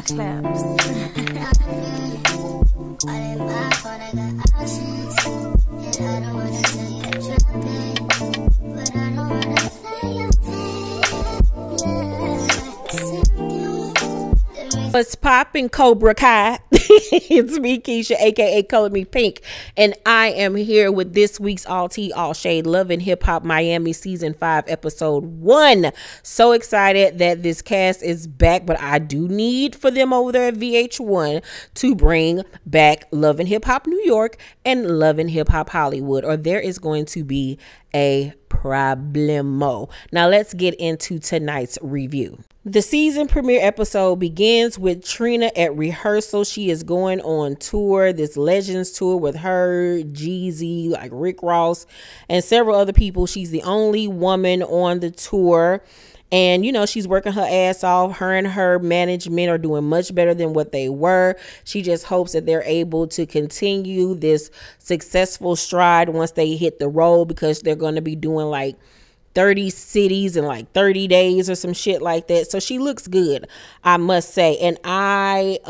claps. What's poppin', Cobra Kai? It's me, Keisha, aka Color Me Pynk, and I am here with this week's All Tea All Shade Love and Hip Hop Miami Season 5 Episode 1. So excited that this cast is back, but I do need for them over there at VH1 to bring back Love and Hip Hop New York and Love and Hip Hop Hollywood, or there is going to be a problemo. Now let's get into tonight's review. The season premiere episode begins with Trina at rehearsal. She is going on tour, this Legends tour with her, Jeezy, like Rick Ross, and several other people. She's the only woman on the tour. And, you know, she's working her ass off. Her and her management are doing much better than what they were. She just hopes that they're able to continue this successful stride once they hit the road, because they're going to be doing like 30 cities in like 30 days or some shit like that. So she looks good, I must say. And I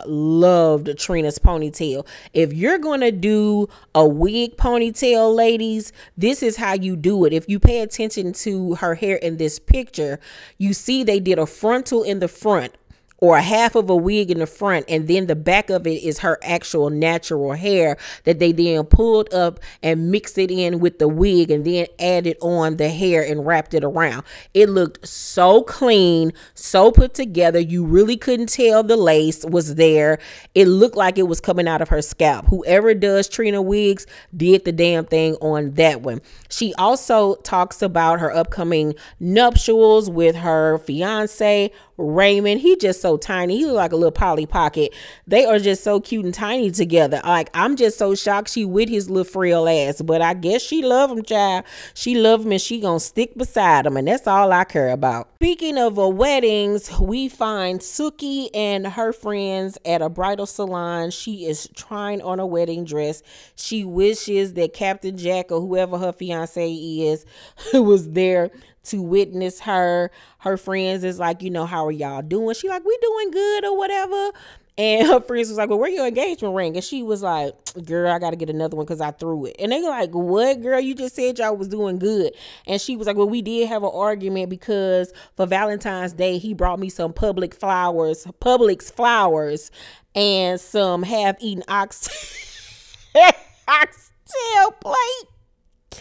loved Trina's ponytail. If you're going to do a wig ponytail, ladies, this is how you do it. If you pay attention to her hair in this picture, you see they did a frontal in the front, or a half of a wig in the front, and then the back of it is her actual natural hair that they then pulled up and mixed it in with the wig and then added on the hair and wrapped it around. It looked so clean, so put together. You really couldn't tell the lace was there. It looked like it was coming out of her scalp. Whoever does Trina wigs did the damn thing on that one. She also talks about her upcoming nuptials with her fiance, Raymond. He just so tiny. He look like a little Polly Pocket. They are just so cute and tiny together. Like, I'm just so shocked she with his little frail ass, but I guess she love him, child. She love him and she gonna stick beside him, and that's all I care about. Speaking of weddings, we find Suki and her friends at a bridal salon. She is trying on a wedding dress. She wishes that Captain Jack, or whoever her fiance is, was there to witness her. Her friends is like, you know, how are y'all doing? She like, we doing good or whatever. And her friends was like, well, where your engagement ring? And she was like, girl, I got to get another one because I threw it. And they were like, what, girl? You just said y'all was doing good. And she was like, well, we did have an argument because for Valentine's Day, he brought me some Publix flowers and some half-eaten oxtail plate.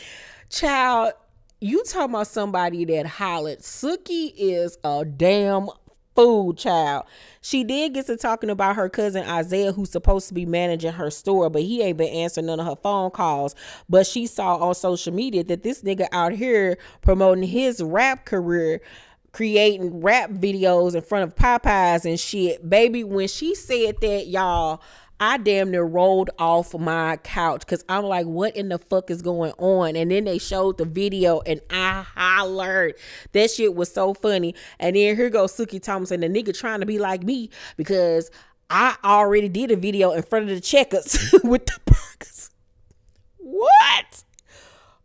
Child, you talking about somebody that hollered. Suki is a damn fool, child. She did get to talking about her cousin Isaiah, who's supposed to be managing her store, but he ain't been answering none of her phone calls. But she saw on social media that this nigga out here promoting his rap career, creating rap videos in front of Popeyes and shit. Baby, when she said that, y'all, I damn near rolled off my couch, because I'm like, what in the fuck is going on? And then they showed the video and I hollered. That shit was so funny. And then here goes Suki Thompson, the nigga trying to be like me because I already did a video in front of the Checkers with the burgers. What?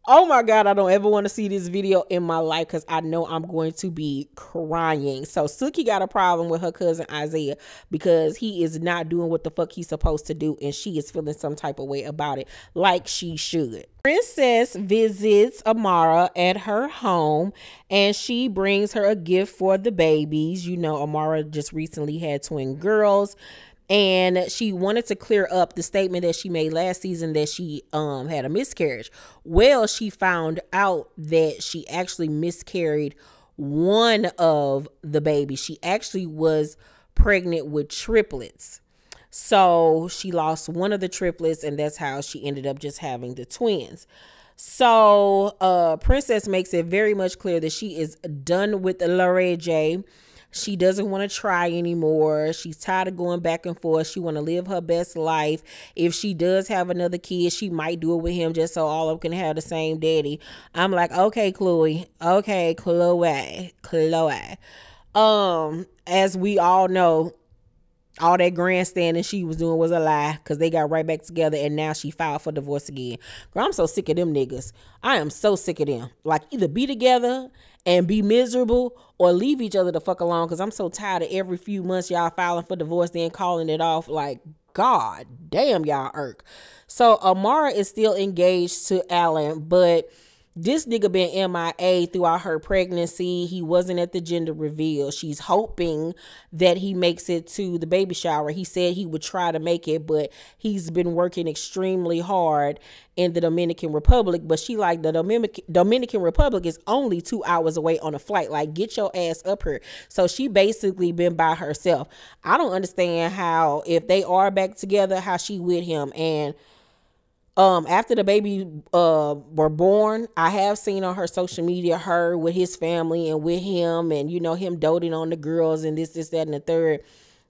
Oh my God, I don't ever want to see this video in my life, because I know I'm going to be crying. So Suki got a problem with her cousin Isaiah because he is not doing what the fuck he's supposed to do, and she is feeling some type of way about it, like she should. Princess visits Amara at her home, and she brings her a gift for the babies. You know, Amara just recently had twin girls, and she wanted to clear up the statement that she made last season that she had a miscarriage. Well, she found out that she actually miscarried one of the babies. She actually was pregnant with triplets. So she lost one of the triplets, and that's how she ended up just having the twins. So Princess makes it very much clear that she is done with the LHHMIA. She doesn't want to try anymore. She's tired of going back and forth. She want to live her best life. If she does have another kid, she might do it with him just so all of them can have the same daddy. I'm like, okay, Chloe. Okay, Chloe. As we all know, All that grandstanding she was doing was a lie, because they got right back together and now she filed for divorce again. Girl, I'm so sick of them niggas. I am so sick of them. Like, either be together and be miserable or leave each other the fuck alone, because I'm so tired of every few months y'all filing for divorce then calling it off. Like, God damn, y'all irk. So Amara is still engaged to Alan, but this nigga been MIA throughout her pregnancy. He wasn't at the gender reveal. She's hoping that he makes it to the baby shower. He said he would try to make it, but he's been working extremely hard in the Dominican Republic. But she like, the Dominican Republic is only 2 hours away on a flight. Like, get your ass up here. So she basically been by herself. I don't understand how, if they are back together, how she with him. And after the baby were born, I have seen on her social media her with his family and with him, and you know, him doting on the girls and this, that, and the third.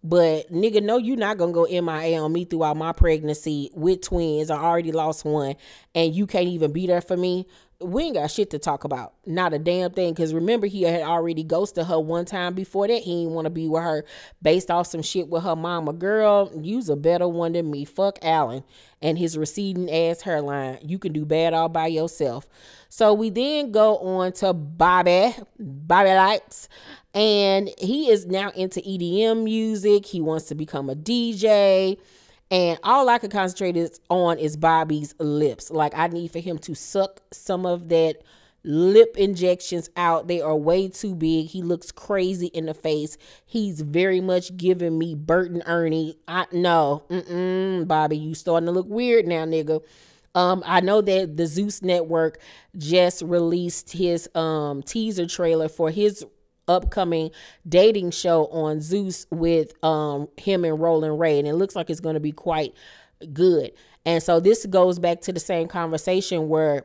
But nigga, no, you not gonna go MIA on me throughout my pregnancy with twins. I already lost one, and you can't even be there for me. We ain't got shit to talk about. Not a damn thing. Because remember, he had already ghosted her one time before that. He didn't want to be with her based off some shit with her mama. Girl, you's a better one than me. Fuck Alan and his receding ass hairline. You can do bad all by yourself. So we then go on to Bobby Lights. And he is now into EDM music. He wants to become a DJ. And all I can concentrate on is Bobby's lips. Like, I need for him to suck some of that lip injections out. They are way too big. He looks crazy in the face. He's very much giving me Bert and Ernie. Bobby, you starting to look weird now, nigga. I know that the Zeus Network just released his teaser trailer for his upcoming dating show on Zeus with him and Roland Ray, and it looks like it's going to be quite good. And so this goes back to the same conversation where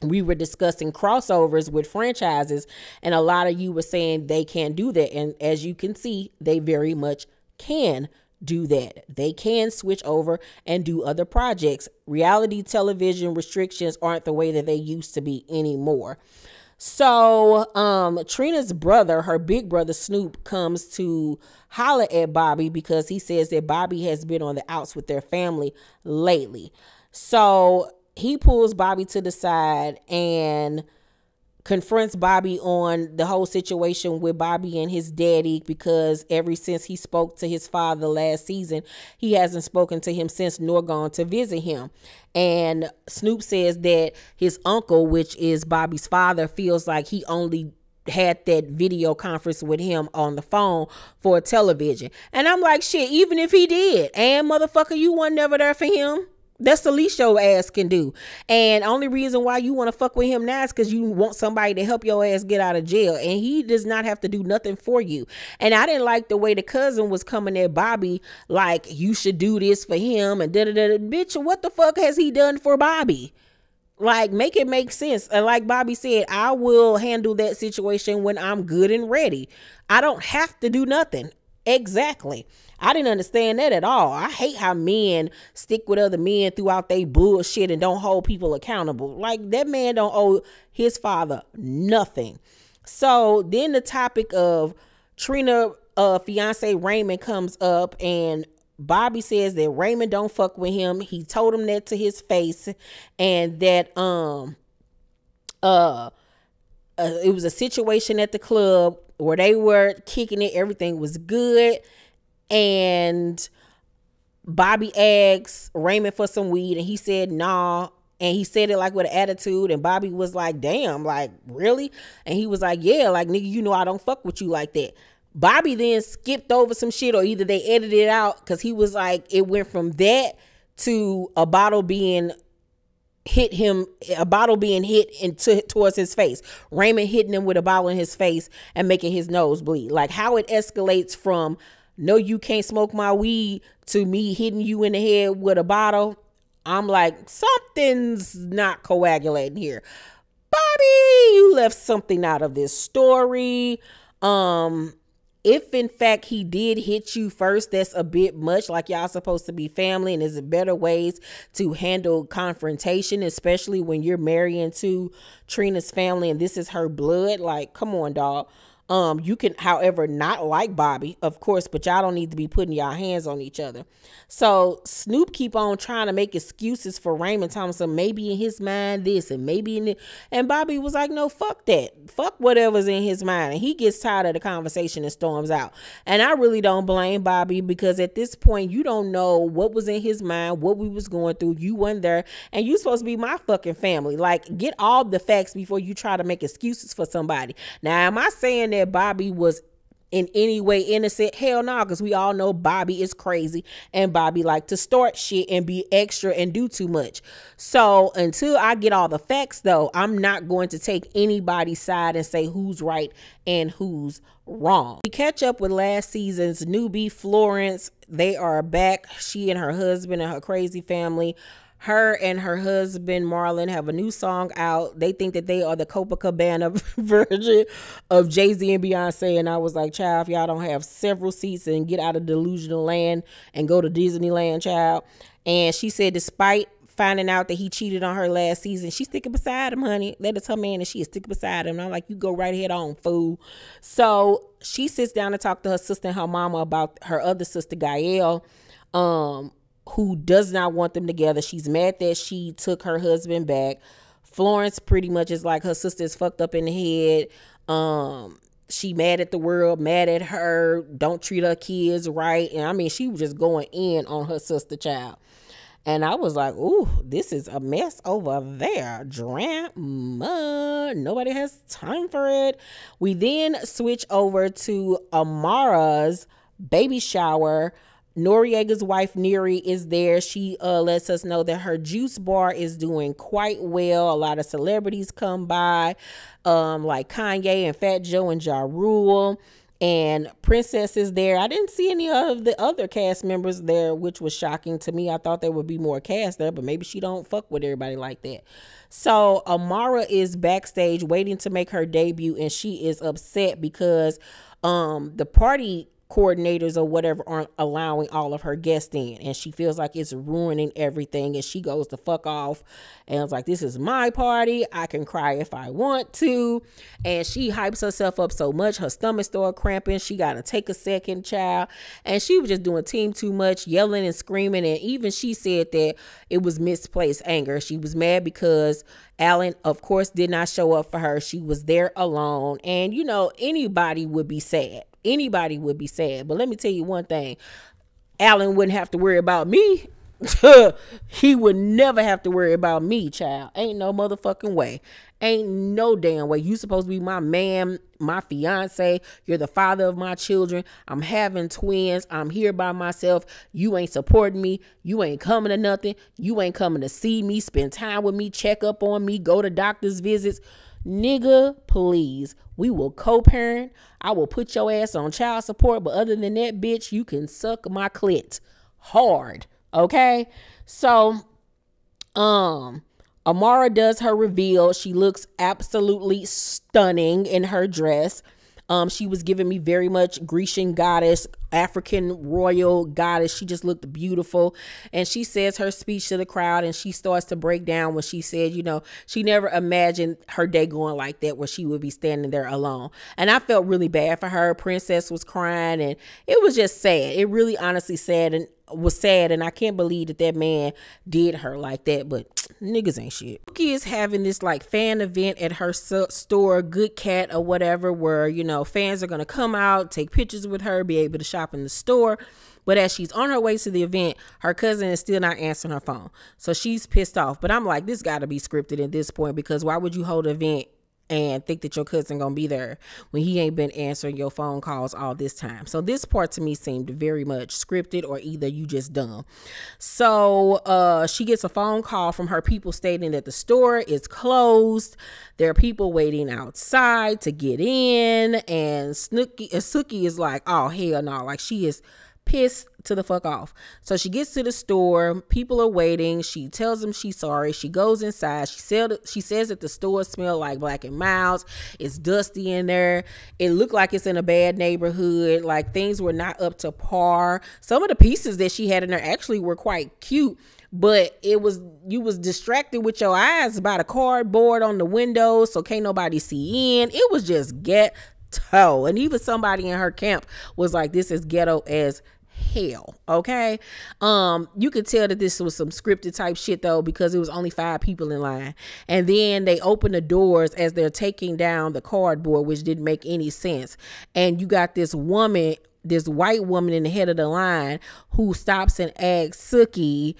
we were discussing crossovers with franchises, and a lot of you were saying they can't do that, and as you can see, they very much can do that. They can switch over and do other projects. Reality television restrictions aren't the way that they used to be anymore. So Trina's brother, her big brother Snoop, comes to holler at Bobby because he says that Bobby has been on the outs with their family lately. So he pulls Bobby to the side and confronts Bobby on the whole situation with Bobby and his daddy, because ever since he spoke to his father last season, he hasn't spoken to him since nor gone to visit him. And Snoop says that his uncle, which is Bobby's father, feels like he only had that video conference with him on the phone for television. And I'm like, shit, even if he did, and motherfucker, you weren't never there for him. That's the least your ass can do. And only reason why you want to fuck with him now is because you want somebody to help your ass get out of jail. And he does not have to do nothing for you. And I didn't like the way the cousin was coming at Bobby like, you should do this for him and da-da-da-da. Bitch, what the fuck has he done for Bobby? Like, make it make sense. And like Bobby said, I will handle that situation when I'm good and ready. I don't have to do nothing. Exactly. I didn't understand that at all. I hate how men stick with other men throughout they bullshit and don't hold people accountable. Like, that man don't owe his father nothing. So then the topic of Trina fiance Raymond comes up, and Bobby says that Raymond don't fuck with him. He told him that to his face, and that it was a situation at the club where they were kicking it. Everything was good. And Bobby asked Raymond for some weed, and he said, nah. And he said it like with an attitude. And Bobby was like, damn, like, really? And he was like, yeah, like, nigga, you know I don't fuck with you like that. Bobby then skipped over some shit, or either they edited it out, because he was like, it went from that to a bottle being hit into towards his face. Raymond hitting him with a bottle in his face and making his nose bleed. Like, how it escalates from no, you can't smoke my weed to me hitting you in the head with a bottle. I'm like, something's not coagulating here. Bobby, you left something out of this story. If in fact he did hit you first, that's a bit much. Like, y'all supposed to be family, and there's better ways to handle confrontation, especially when you're marrying to Trina's family and this is her blood. Like, come on, dog. You can, however, not like Bobby, of course, but y'all don't need to be putting y'all hands on each other. So Snoop keep on trying to make excuses for Raymond Thompson, maybe in his mind this and maybe in it. And Bobby was like, no, fuck that. Fuck whatever's in his mind. And he gets tired of the conversation and storms out. And I really don't blame Bobby, because at this point, you don't know what was in his mind, what we was going through. You weren't there, and you supposed to be my fucking family. Like, get all the facts before you try to make excuses for somebody. Now, am I saying that Bobby was in any way innocent? Hell no, because we all know Bobby is crazy, and Bobby like to start shit and be extra and do too much. So until I get all the facts, though, I'm not going to take anybody's side and say who's right and who's wrong. We catch up with last season's newbie, Florence. They are back. She and her husband and her crazy family. Her and her husband, Marlon, have a new song out. They think that they are the Copacabana version of Jay-Z and Beyonce. And I was like, child, if y'all don't have several seats and get out of delusional land and go to Disneyland, child. And she said, despite finding out that he cheated on her last season, she's sticking beside him, honey. That is her man, and she is sticking beside him. And I'm like, you go right ahead on, fool. So she sits down to talk to her sister and her mama about her other sister, Gael, who does not want them together. She's mad that she took her husband back. Florence pretty much is like, her sister is fucked up in the head. She mad at the world, mad at her, don't treat her kids right. And I mean, she was just going in on her sister, child. And I was like, ooh, this is a mess over there. Drama. Nobody has time for it. We then switch over to Amara's baby shower. Noriega's wife, Neri, is there. She lets us know that her juice bar is doing quite well. A lot of celebrities come by, like Kanye and Fat Joe and Ja Rule. And Princess is there. I didn't see any of the other cast members there, which was shocking to me. I thought there would be more cast there, but maybe she don't fuck with everybody like that. So Amara is backstage waiting to make her debut, and she is upset because the party coordinators or whatever aren't allowing all of her guests in, and she feels like it's ruining everything, and she goes to fuck off and was like, this is my party, I can cry if I want to. And she hypes herself up so much her stomach started cramping. She got to take a second, child, and she was just doing team too much, yelling and screaming. And even she said that it was misplaced anger. She was mad because Alan, of course, did not show up for her. She was there alone, and you know, anybody would be sad. Anybody would be sad. But let me tell you one thing. Alan wouldn't have to worry about me. He would never have to worry about me, child. Ain't no motherfucking way. Ain't no damn way. You supposed to be my man, my fiance. You're the father of my children. I'm having twins. I'm here by myself. You ain't supporting me. You ain't coming to nothing. You ain't coming to see me, spend time with me, check up on me, go to doctor's visits. Nigga, please. We will co-parent. I will put your ass on child support. But other than that, bitch, you can suck my clit hard. Okay? So, Amara does her reveal. She looks absolutely stunning in her dress. She was giving me very much Grecian goddess, African royal goddess. She just looked beautiful. And she says her speech to the crowd, and she starts to break down when she said, you know, she never imagined her day going like that, where she would be standing there alone. And I felt really bad for her. Princess was crying, and it was just sad. It really honestly was sad, and I can't believe that man did her like that, but niggas ain't shit. Suki is having this like fan event at her store, Good Cat or whatever, where, you know, fans are gonna come out, take pictures with her, be able to shop in the store. But as she's on her way to the event, her cousin is still not answering her phone, so she's pissed off. But I'm like, this gotta be scripted at this point, because why would you hold an event and think that your cousin gonna be there when he ain't been answering your phone calls all this time? So this part to me seemed very much scripted, or either you just dumb. So she gets a phone call from her people stating that the store is closed. There are people waiting outside to get in, and Suki is like, oh hell no, like she is pissed to the fuck off. So she gets to the store, people are waiting, she tells them she's sorry, she goes inside, she says that the store smells like Black and Milds, it's dusty in there, it looked like it's in a bad neighborhood, like things were not up to par. Some of the pieces that she had in there actually were quite cute, but you was distracted with your eyes by the cardboard on the windows, so can't nobody see in. It was just ghetto. And even somebody in her camp was like, this is ghetto as hell. Okay. You could tell that this was some scripted type shit though, because it was only 5 people in line. And then they open the doors as they're taking down the cardboard, which didn't make any sense. And you got this woman, this white woman in the head of the line, who stops and asks Suki,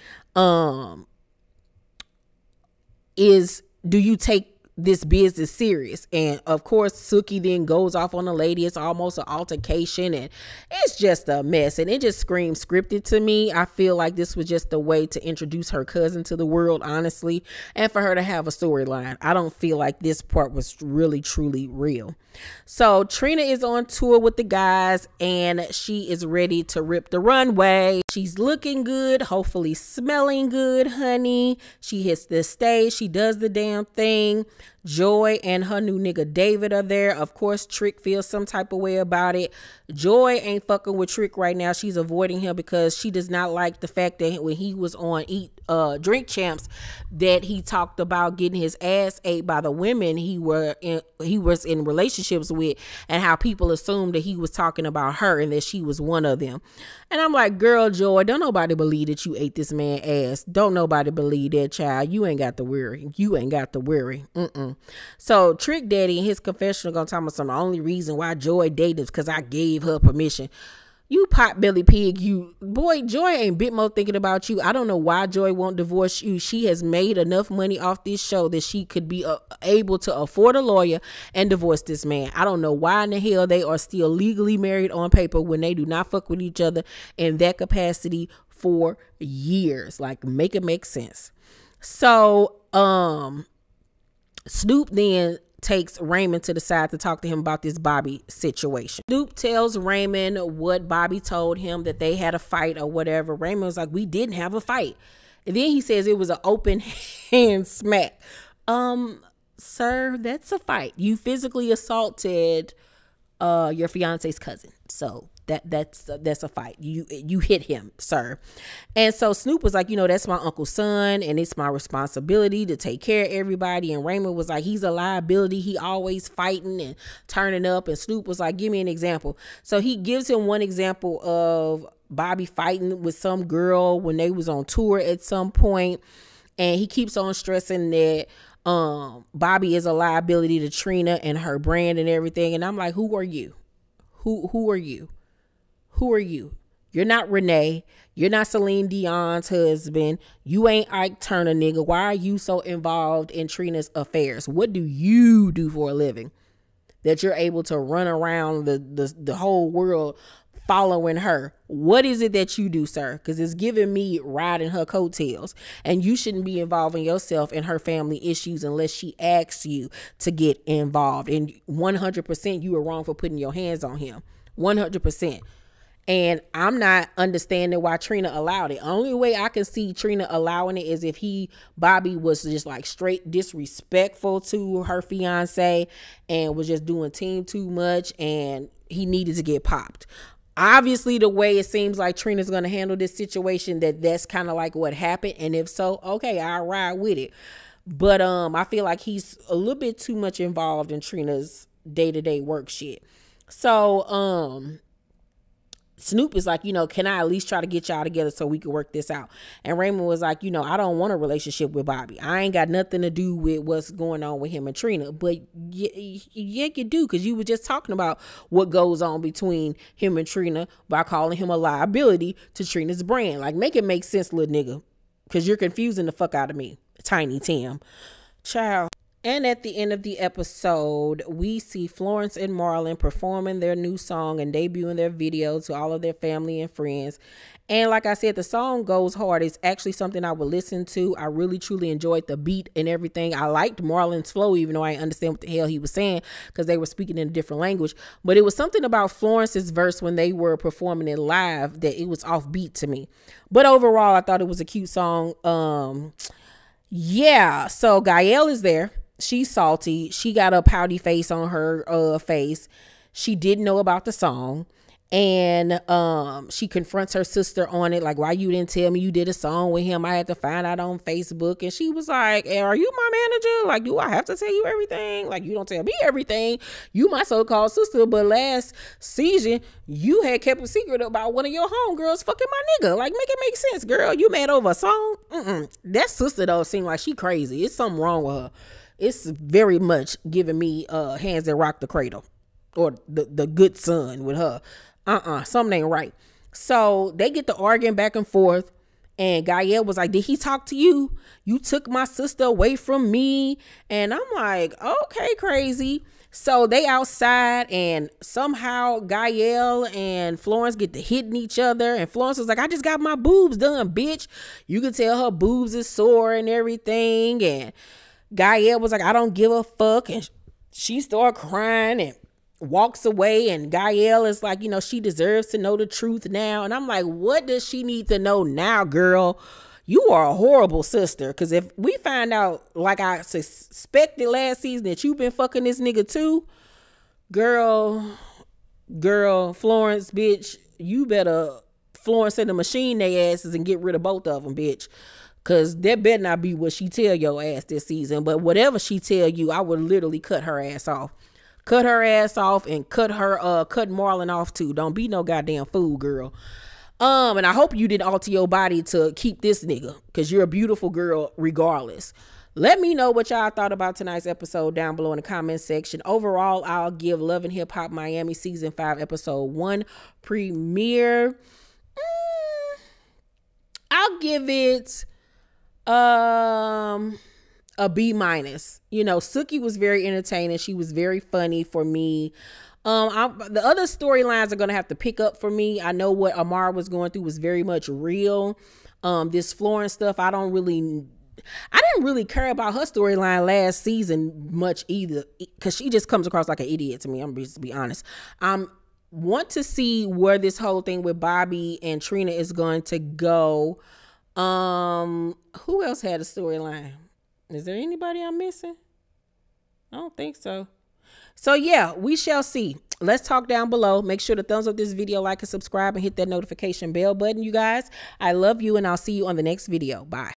do you take this business serious? And of course Suki then goes off on the lady. It's almost an altercation, and it's just a mess, and it just screams scripted to me. I feel like this was just a way to introduce her cousin to the world, honestly, and for her to have a storyline. I don't feel like this part was really truly real. So Trina is on tour with the guys, and she is ready to rip the runway. She's looking good, hopefully smelling good, honey. She hits the stage, she does the damn thing. Joy and her new nigga David are there. Of course, Trick feels some type of way about it. Joy ain't fucking with Trick right now. She's avoiding him because she does not like the fact that when he was on Drink Champs, that he talked about getting his ass ate by the women he was in relationships with, and how people assumed that he was talking about her and that she was one of them. And I'm like, girl, Joy, don't nobody believe that you ate this man ass. Don't nobody believe that, child. You ain't got to worry. You ain't got to worry. So Trick Daddy in his confessional gonna tell me some, the only reason why Joy dated is because I gave her permission. You pot-belly pig, you. Boy, Joy ain't bit more thinking about you. I don't know why Joy won't divorce you. She has made enough money off this show that she could be able to afford a lawyer and divorce this man. I don't know why in the hell they are still legally married on paper when they do not fuck with each other in that capacity for years. Like, make it make sense. So, Snoop then takes Raymond to the side to talk to him about this Bobby situation. Snoop tells Raymond what Bobby told him, that they had a fight or whatever. Raymond was like, we didn't have a fight. And then he says it was an open hand smack. Sir, that's a fight. You physically assaulted your fiance's cousin. So that's a fight. You hit him, sir. And so Snoop was like, that's my uncle's son, and it's my responsibility to take care of everybody. And Raymond was like, he's a liability. He always fighting and turning up. And Snoop was like, give me an example. So he gives him one example of Bobby fighting with some girl when they was on tour at some point. And he keeps on stressing that Bobby is a liability to Trina and her brand and everything. And I'm like, who are you? Who are you? Who are you? You're not Renee. You're not Celine Dion's husband. You ain't Ike Turner, nigga. Why are you so involved in Trina's affairs? What do you do for a living that you're able to run around the whole world following her? What is it that you do, sir? Because it's giving me riding her coattails, and you shouldn't be involving yourself in her family issues unless she asks you to get involved. And 100% you are wrong for putting your hands on him. 100%. And I'm not understanding why Trina allowed it. Only way I can see Trina allowing it is if Bobby was just like straight disrespectful to her fiance and was just doing team too much, and he needed to get popped. Obviously, the way it seems like Trina's going to handle this situation, that's kind of like what happened. And if so, okay, I'll ride with it. But I feel like he's a little bit too much involved in Trina's day-to-day work shit. So, Snoop is like, can I at least try to get y'all together so we can work this out? And Raymond was like, I don't want a relationship with Bobby. I ain't got nothing to do with what's going on with him and Trina. But yeah, you do, because you were just talking about what goes on between him and Trina by calling him a liability to Trina's brand. Like, make it make sense, little nigga, because you're confusing the fuck out of me, Tiny Tim. Child. And at the end of the episode, we see Florence and Marion performing their new song and debuting their video to all of their family and friends. And like I said, the song goes hard. It's actually something I would listen to. I really, truly enjoyed the beat and everything. I liked Marlon's flow, even though I didn't understand what the hell he was saying because they were speaking in a different language. But it was something about Florence's verse when they were performing it live that it was offbeat to me. But overall, I thought it was a cute song. Yeah, so Gael is there. She's salty. She got a pouty face on her face. She didn't know about the song. And she confronts her sister on it, like, why you didn't tell me you did a song with him? I had to find out on Facebook. And she was like, hey, are you my manager? Like, do I have to tell you everything? Like, you don't tell me everything. You my so-called sister, but last season you had kept a secret about one of your homegirls fucking my nigga. Like, make it make sense, girl. You mad over a song? That sister though seemed like she crazy. It's something wrong with her. It's very much giving me Hands That Rock the Cradle, or the good son with her. Something ain't right. So they get to arguing back and forth, and Gael was like, did he talk to you? You took my sister away from me. And I'm like, okay, crazy. So they outside, and somehow Gael and Florence get to hitting each other, and Florence was like, I just got my boobs done, bitch. You can tell her boobs is sore and everything. And Gael was like, I don't give a fuck. And she started crying and walks away, and Gael is like, you know, she deserves to know the truth now. And I'm like, what does she need to know now, girl? You are a horrible sister. Because if we find out, like I suspected last season, that you've been fucking this nigga too, girl, Florence, bitch, you better Florence in the machine they asses and get rid of both of them, bitch. Because that better not be what she tell your ass this season. But whatever she tell you, I would literally cut her ass off. Cut her ass off, and cut Marlon off too. Don't be no goddamn fool, girl. And I hope you didn't alter your body to keep this nigga, because you're a beautiful girl regardless. Let me know what y'all thought about tonight's episode down below in the comment section. Overall, I'll give Love and Hip Hop Miami season 5 episode 1 premiere. I'll give it a B-. You know, Suki was very entertaining. She was very funny for me. The other storylines are gonna have to pick up for me. I know what Amara was going through was very much real. This Florence stuff, I didn't really care about her storyline last season much either, because she just comes across like an idiot to me. I'm just to be honest. Want to see where this whole thing with Bobby and Trina is going to go. Who else had a storyline? Is there anybody I'm missing? I don't think so. So yeah, we shall see. Let's talk down below. Make sure to thumbs up this video, like and subscribe, and hit that notification bell button, you guys. I love you, and I'll see you on the next video. Bye.